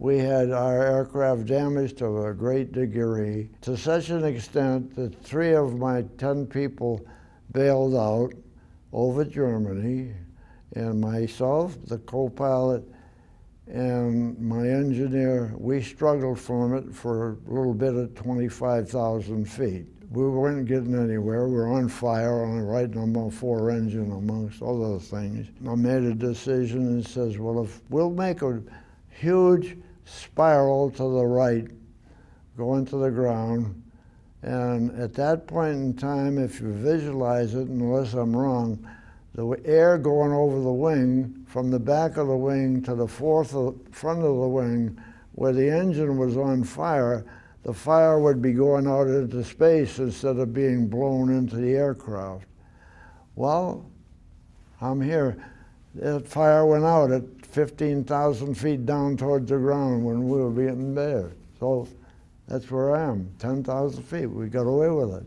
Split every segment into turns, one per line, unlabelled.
we had our aircraft damaged to a great degree, to such an extent that 3 of my 10 people bailed out over Germany, and myself, the co-pilot, and my engineer, we struggled from it for a little bit at 25,000 feet. We weren't getting anywhere. We were on fire on the right number 4 engine, amongst other things. I made a decision and says, well, if we'll make a huge spiral to the right, go into the ground, and at that point in time, if you visualize it, unless I'm wrong, the air going over the wing, from the back of the wing to the front of the wing, where the engine was on fire, the fire would be going out into space instead of being blown into the aircraft. Well, I'm here. That fire went out at 15,000 feet down towards the ground when we were being there. So that's where I am, 10,000 feet. We got away with it.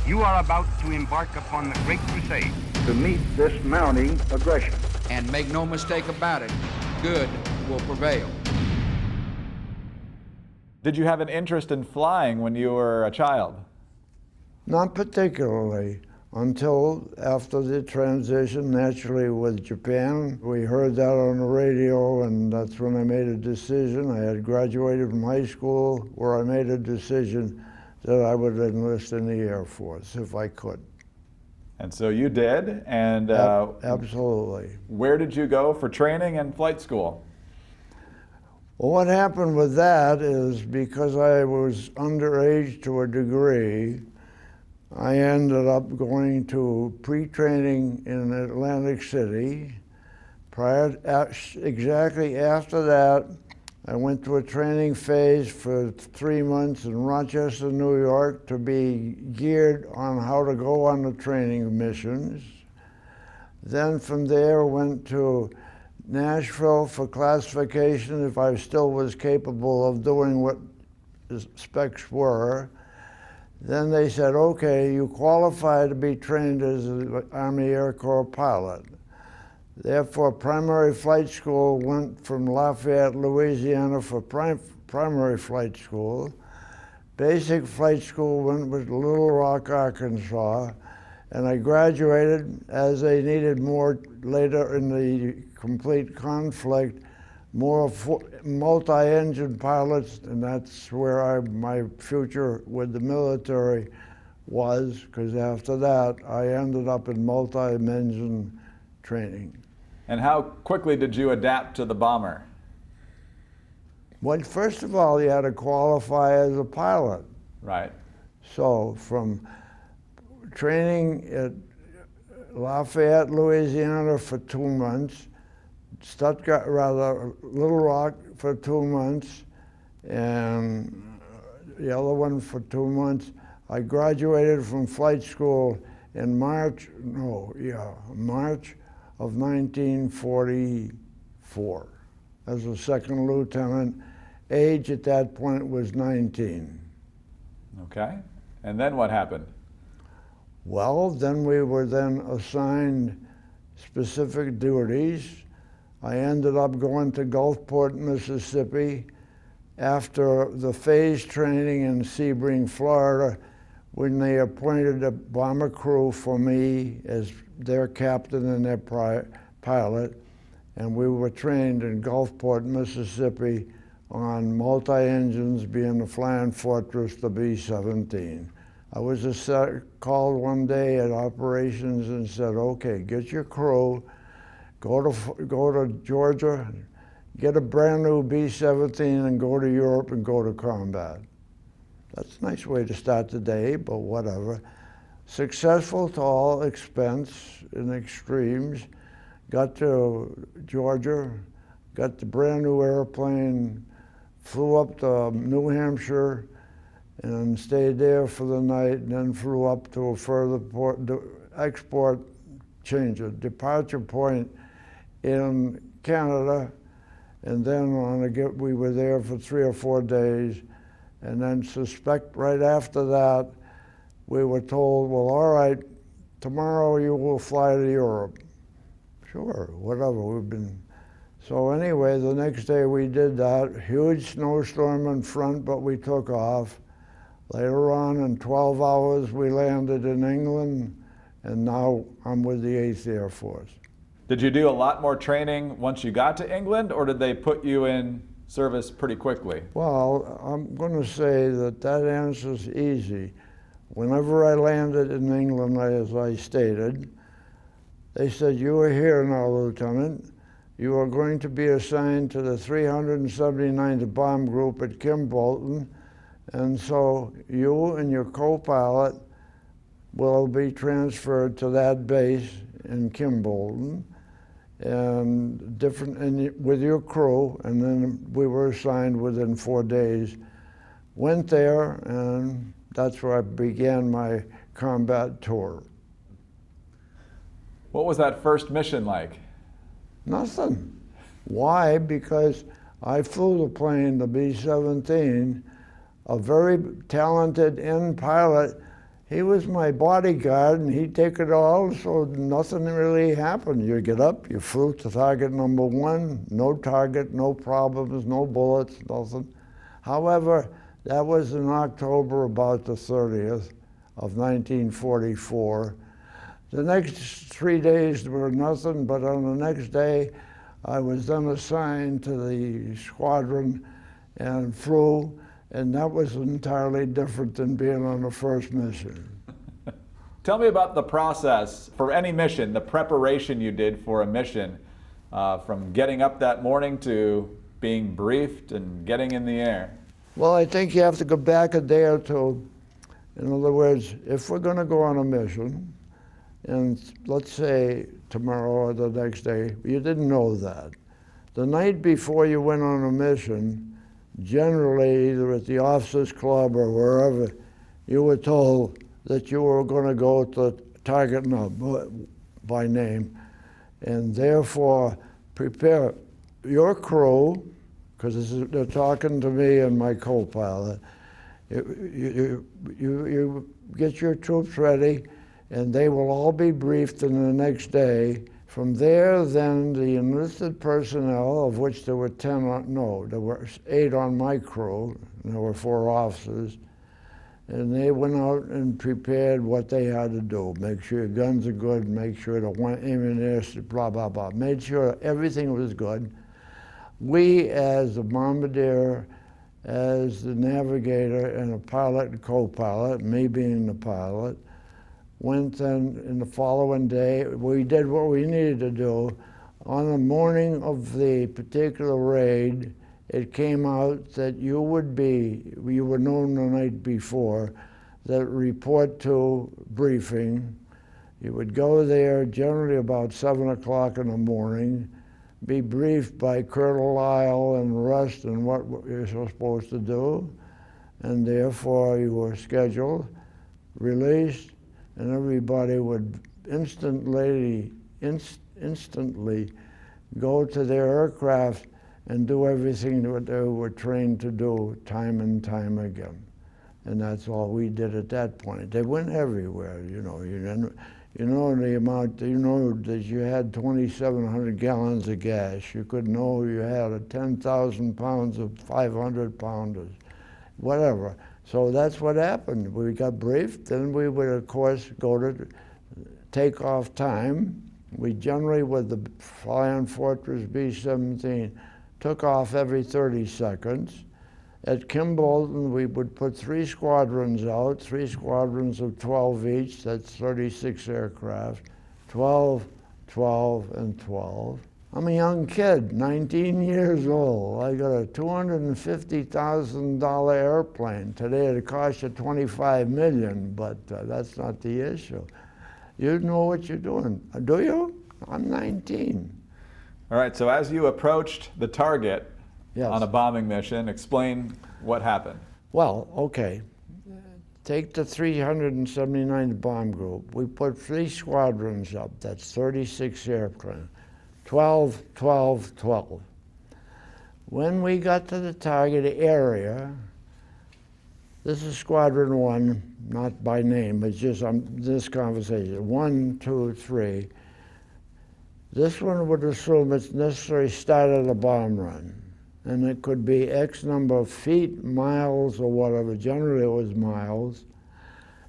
You are about to embark upon the great crusade
to meet this mounting aggression.
And make no mistake about it, good will prevail.
Did you have an interest in flying when you were a child?
Not particularly, until after the transition, naturally with Japan. We heard that on the radio, and that's when I made a decision. I had graduated from high school where I made a decision that I would enlist in the Air Force if I could.
And so you did, and
absolutely.
Where did you go for training and flight school?
Well, what happened with that is because I was underage to a degree, I ended up going to pre-training in Atlantic City. Exactly after that, I went to a training phase for 3 months in Rochester, New York, to be geared on how to go on the training missions. Then from there, went to Nashville for classification if I still was capable of doing what the specs were. Then they said, okay, you qualify to be trained as an Army Air Corps pilot. Therefore, primary flight school went from Lafayette, Louisiana for primary flight school. Basic flight school went with Little Rock, Arkansas, and I graduated as they needed more later in the complete conflict, more multi-engine pilots, and that's where my future with the military was, because after that, I ended up in multi-engine training.
And how quickly did you adapt to the bomber?
Well, first of all, you had to qualify as a pilot.
Right.
So from training at Lafayette, Louisiana for 2 months, Little Rock for 2 months, and the other one for 2 months. I graduated from flight school in March of 1944 as a second lieutenant. Age at that point was 19.
Okay, and then what happened?
Well, then we were then assigned specific duties. I ended up going to Gulfport, Mississippi after the phase training in Sebring, Florida, when they appointed a bomber crew for me as their captain and their pilot, and we were trained in Gulfport, Mississippi on multi-engines, being the Flying Fortress, the B-17. I was called one day at operations and said, okay, get your crew, go to Georgia, get a brand new B-17 and go to Europe and go to combat. That's a nice way to start the day, but whatever. Successful to all expense in extremes. Got to Georgia, got the brand new airplane, flew up to New Hampshire, and stayed there for the night, and then flew up to a further departure point in Canada, and then we were there for 3 or 4 days, and then right after that, we were told, well, all right, tomorrow you will fly to Europe. Sure, whatever, we've been So anyway, the next day we did that. Huge snowstorm in front, but we took off. Later on, in 12 hours, we landed in England, and now I'm with the 8th Air Force.
Did you do a lot more training once you got to England, or did they put you in service pretty quickly?
Well, I'm going to say that answer's easy. Whenever I landed in England, as I stated, they said, "You are here now, Lieutenant. You are going to be assigned to the 379th Bomb Group at Kimbolton, and so you and your co-pilot will be transferred to that base in Kimbolton, and with your crew." And then we were assigned within 4 days. Went there, and that's where I began my combat tour.
What was that first mission like?
Nothing. Why? Because I flew the plane, the B-17, a very talented pilot. He was my bodyguard, and he'd take it all, so nothing really happened. You get up, you flew to target number 1, no target, no problems, no bullets, nothing. However, that was in October, about the 30th of 1944. The next 3 days were nothing, but on the next day, I was then assigned to the squadron and flew, and that was entirely different than being on the first mission.
Tell me about the process for any mission, the preparation you did for a mission, from getting up that morning to being briefed and getting in the air.
Well, I think you have to go back a day or two. In other words, if we're going to go on a mission, and let's say tomorrow or the next day, you didn't know that. The night before you went on a mission, generally either at the officers club or wherever, you were told that you were going to go to target number by name, and therefore prepare your crew, because they're talking to me and my co-pilot. You get your troops ready, and they will all be briefed in the next day. From there, then, the enlisted personnel, of which there were 10, there were 8 on my crew, and there were 4 officers, and they went out and prepared what they had to do. Make sure your guns are good, make sure the ammunition, blah, blah, blah. Made sure everything was good. We, as the bombardier, as the navigator, and a pilot and co-pilot, me being the pilot, went then in the following day. We did what we needed to do. On the morning of the particular raid, it came out that you were known the night before, that report to briefing. You would go there generally about 7 o'clock in the morning, be briefed by Colonel Lyle and Rust and what you're supposed to do, and therefore you were scheduled, released, and everybody would instantly go to their aircraft and do everything that they were trained to do time and time again. And that's all we did at that point. They went everywhere, you know the amount, you know that you had 2,700 gallons of gas. You could know you had 10,000 pounds of 500 pounders, whatever. So that's what happened. We got briefed, then we would, of course, go to takeoff time. We generally, with the Flying Fortress B-17, took off every 30 seconds. At Kimbolton, we would put 3 squadrons out, 3 squadrons of 12 each, that's 36 aircraft, 12, 12, and 12. I'm a young kid, 19 years old. I got a $250,000 airplane. Today it costs you $25 million, but that's not the issue. You know what you're doing, do you? I'm 19.
All right, so as you approached the target on a bombing mission, explain what happened.
Well, okay. Take the 379th Bomb Group. We put 3 squadrons up, that's 36 aircraft. 12, 12, 12. When we got to the target area, this is Squadron 1, not by name, but just on this conversation, 1, 2, 3. This one would assume it's necessary start of the bomb run. And it could be X number of feet, miles, or whatever. Generally it was miles.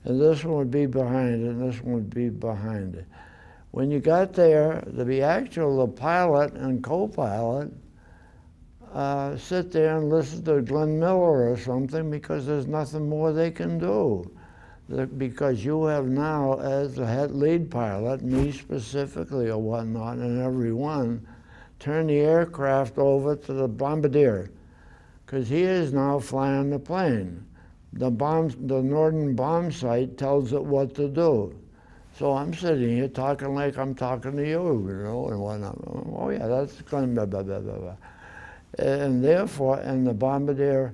And this one would be behind it, and this one would be behind it. When you got there, the pilot and co-pilot sit there and listen to Glenn Miller or something, because there's nothing more they can do. Because you have now, as the head lead pilot, me specifically or whatnot, and everyone, turn the aircraft over to the bombardier, because he is now flying the plane. The northern bomb sight tells it what to do. So I'm sitting here talking like I'm talking to you, and whatnot. Oh yeah, that's going blah, blah, blah, blah, blah. And therefore, and the bombardier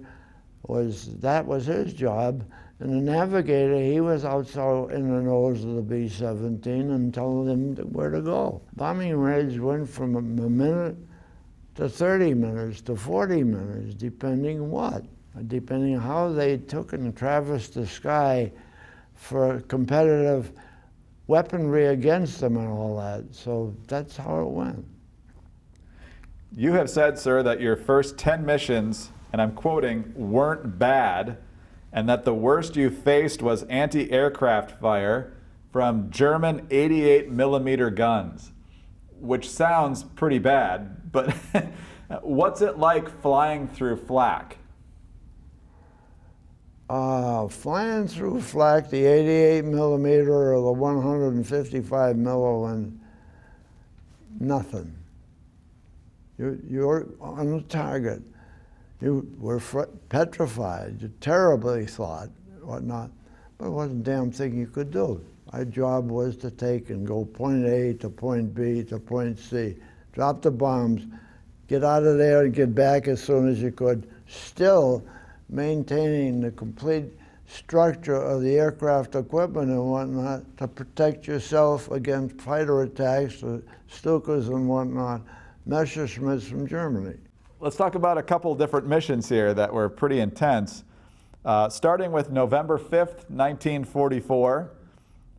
that was his job. And the navigator, he was outside in the nose of the B-17 and telling them where to go. Bombing range went from a minute to 30 minutes to 40 minutes, depending how they took and traversed the sky for competitive weaponry against them and all that. So that's how it went.
You have said, sir, that your first 10 missions, and I'm quoting, weren't bad, and that the worst you faced was anti-aircraft fire from German 88 millimeter guns, which sounds pretty bad, but what's it like flying through flak?
Flying through flak, the 88 millimeter or the 155 milli one, nothing. You're on the target. You were petrified, you terribly thought, whatnot, but it wasn't a damn thing you could do. Our job was to take and go point A to point B to point C, drop the bombs, get out of there and get back as soon as you could, still maintaining the complete structure of the aircraft equipment and whatnot to protect yourself against fighter attacks, the Stukas and whatnot, Messerschmitts from Germany.
Let's talk about a couple different missions here that were pretty intense. Starting with November 5th, 1944,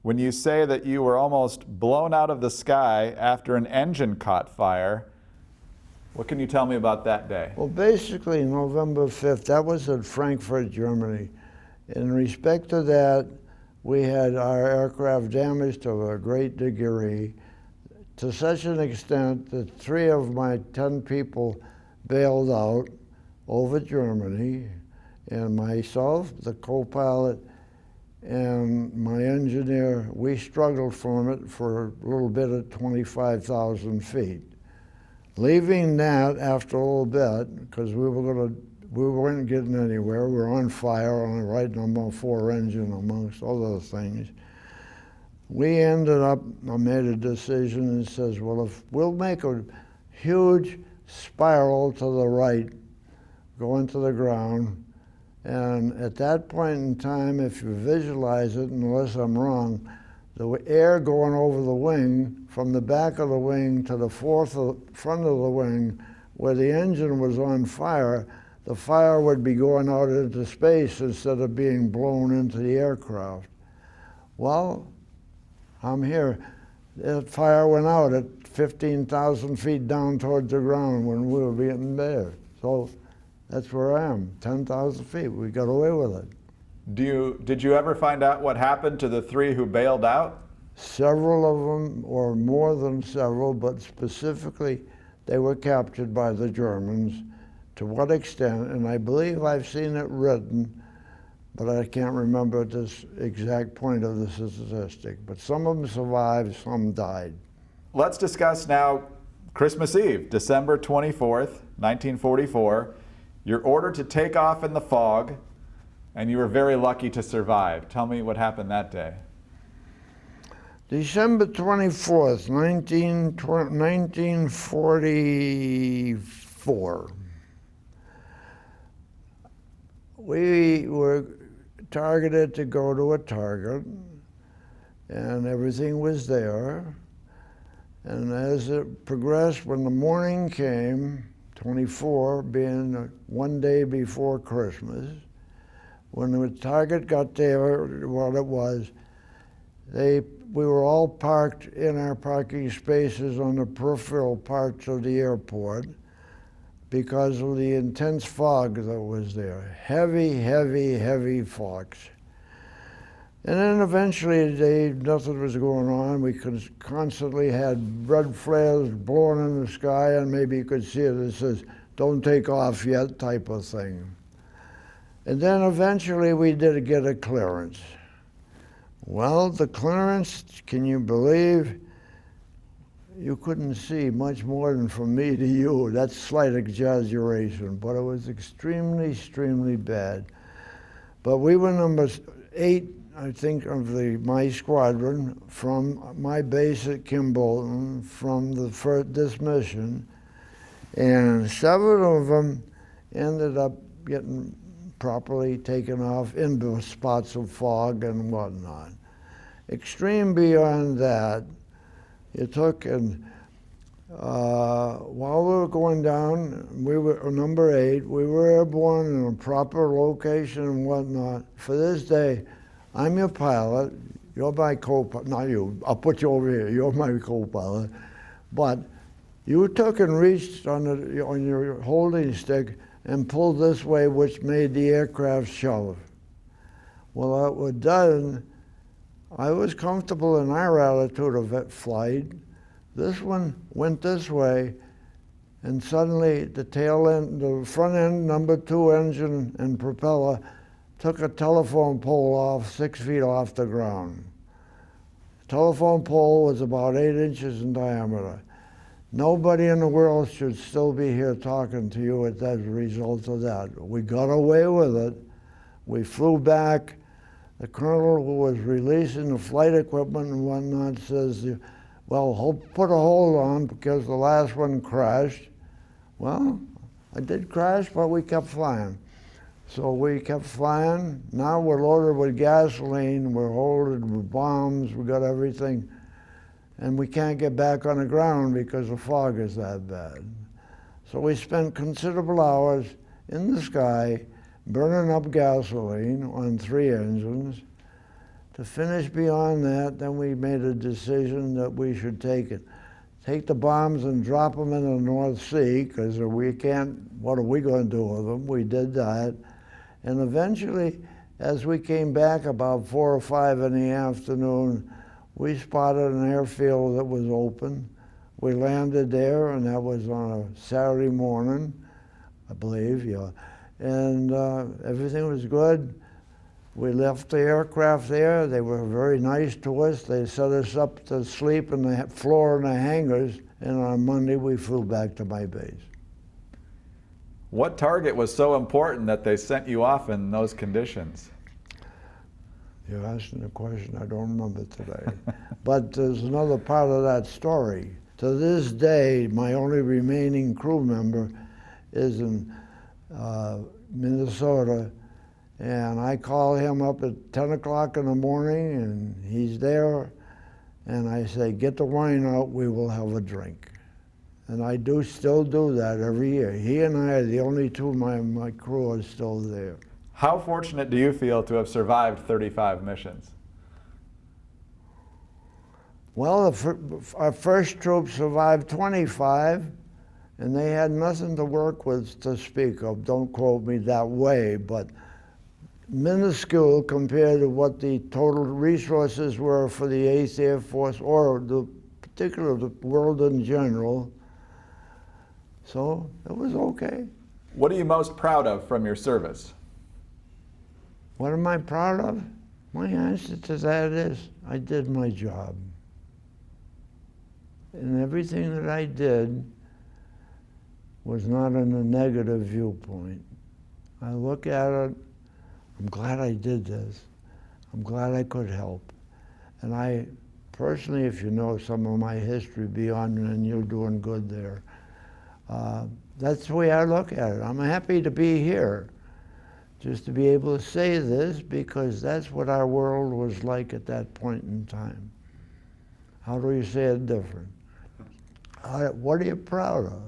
when you say that you were almost blown out of the sky after an engine caught fire. What can you tell me about that day?
Well, basically, November 5th, that was at Frankfurt, Germany. In respect to that, we had our aircraft damaged to a great degree, to such an extent that 3 of my 10 people bailed out over Germany, and myself, the co-pilot, and my engineer, we struggled from it for a little bit at 25,000 feet. Leaving that after a little bit, because we weren't getting anywhere, we were on fire on the right number 4 engine amongst other things. We ended up, I made a decision and says, well, if we'll make a huge spiral to the right, go into the ground, and at that point in time, if you visualize it, unless I'm wrong, the air going over the wing, from the back of the wing to the front of the wing, where the engine was on fire, the fire would be going out into space instead of being blown into the aircraft. Well, I'm here. That fire went out at 15,000 feet down towards the ground when we were getting there. So that's where I am, 10,000 feet. We got away with it.
Did you ever find out what happened to the 3 who bailed out?
Several of them, or more than several, but specifically they were captured by the Germans. To what extent, and I believe I've seen it written, but I can't remember this exact point of the statistic. But some of them survived, some died.
Let's discuss now Christmas Eve, December 24th, 1944. You're ordered to take off in the fog, and you were very lucky to survive. Tell me what happened that day.
December 24th, 1944. We were targeted to go to a target, and everything was there. And as it progressed, when the morning came, 24 being one day before Christmas, when the target got there, what it was, We were all parked in our parking spaces on the peripheral parts of the airport because of the intense fog that was there. Heavy, heavy, heavy fogs. And then eventually nothing was going on. We constantly had red flares blowing in the sky, and maybe you could see it. It says, "Don't take off yet," type of thing. And then eventually we did get a clearance. Well, the clearance, can you believe? You couldn't see much more than from me to you. That's slight exaggeration, but it was extremely, extremely bad. But we were number 8, I think, of my squadron from my base at Kimbolton, from this mission, and 7 of them ended up getting properly taken off into spots of fog and whatnot. Extreme beyond that, it took, and while we were going down, we were number 8, we were airborne in a proper location and whatnot. For this day, I'm your pilot, you're my co-pilot, not you, I'll put you over here, you're my co-pilot, but you took and reached on your holding stick and pulled this way, which made the aircraft shove. Well, that was done. I was comfortable in our altitude of flight. This one went this way, and suddenly the tail end, the front end, number 2 engine and propeller took a telephone pole off 6 feet off the ground. The telephone pole was about 8 inches in diameter. Nobody in the world should still be here talking to you as a result of that. We got away with it. We flew back. The colonel who was releasing the flight equipment and whatnot says, "Well, put a hold on because the last one crashed." Well, I did crash, but we kept flying. So we kept flying. Now we're loaded with gasoline, we're loaded with bombs, we got everything. And we can't get back on the ground because the fog is that bad. So we spent considerable hours in the sky burning up gasoline on 3 engines. To finish beyond that, then we made a decision that we should take the bombs and drop them in the North Sea, because we can't, what are we going to do with them? We did that. And eventually, as we came back about 4 or 5 in the afternoon, we spotted an airfield that was open. We landed there, and that was on a Saturday morning, I believe, yeah. And everything was good. We left the aircraft there. They were very nice to us. They set us up to sleep on the floor in the hangars, and on Monday we flew back to my base.
What target was so important that they sent you off in those conditions?
You're asking a question I don't remember today. But there's another part of that story. To this day, my only remaining crew member is in Minnesota, and I call him up at 10 o'clock in the morning, and he's there, and I say, "Get the wine out, we will have a drink." And I still do that every year. He and I are the only two of my crew are still there.
How fortunate do you feel to have survived 35 missions?
Well, our first troop survived 25, and they had nothing to work with to speak of. Don't quote me that way, but minuscule compared to what the total resources were for the 8th Air Force, or the world in general. So it was okay.
What are you most proud of from your service?
What am I proud of? My answer to that is, I did my job. And everything that I did was not in a negative viewpoint. I look at it, I'm glad I did this. I'm glad I could help. And I, personally, if you know some of my history beyond, and you're doing good there, that's the way I look at it. I'm happy to be here, just to be able to say this, because that's what our world was like at that point in time. How do you say it different? What are you proud of?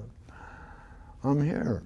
I'm here.